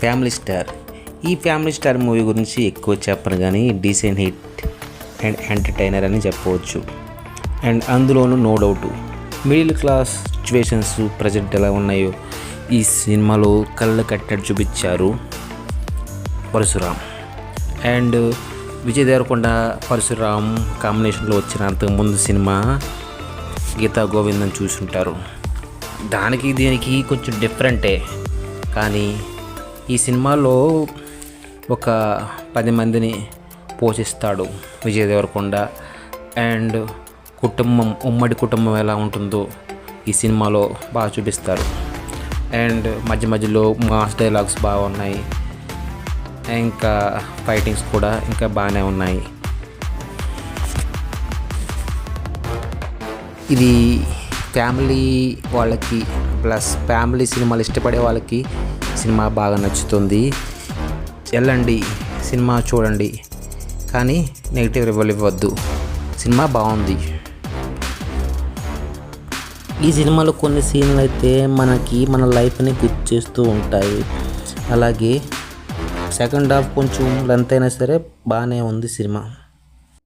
Family star. ఈ family star movie గురించి ఎక్కువ చెప్పను కానీ డీసెంట్ హిట్ అండ్ ఎంటర్టైనర్ అని చెప్పవచ్చు. అండ్ అందులోనూ no doubt middle class situations present ఎలా ఉన్నాయో ఈ సినిమాలో కళ్ళు కట్టినట్టు చూపించారు పరశురామ్. అండ్ విజయ్ దేవరకొండ పరశురామ్ కాంబినేషన్లో వచ్చిన అంతకుముందు సినిమా గీతా గోవిందం చూసుంటారు. దానికి దీనికి కొంచెం డిఫరెంటే, కానీ ఈ సినిమాలో ఒక 10 మందిని పోషిస్తాడు విజయ్ దేవరకొండ. అండ్ ఉమ్మడి కుటుంబం ఎలా ఉంటుందో ఈ సినిమాలో బాగా చూపిస్తారు. అండ్ మధ్య మధ్యలో మాస్ డైలాగ్స్ బాగున్నాయి, ఇంకా ఫైటింగ్స్ కూడా ఇంకా బాగానే ఉన్నాయి. ఇది ఫ్యామిలీ వాళ్ళకి ప్లస్ ఫ్యామిలీ సినిమాలు ఇష్టపడే వాళ్ళకి సినిమా బాగా నచ్చుతుంది. వెళ్ళండి, సినిమా చూడండి, కానీ నెగిటివ్ రివ్యూలు ఇవ్వద్దు. సినిమా బాగుంది. ఈ సినిమాలో కొన్ని సీన్లు అయితే మన లైఫ్ని గుర్తు చేస్తూ ఉంటాయి. అలాగే సెకండ్ హాఫ్ కొంచెం లెంత్ అయినా సరే బాగానే ఉంది సినిమా.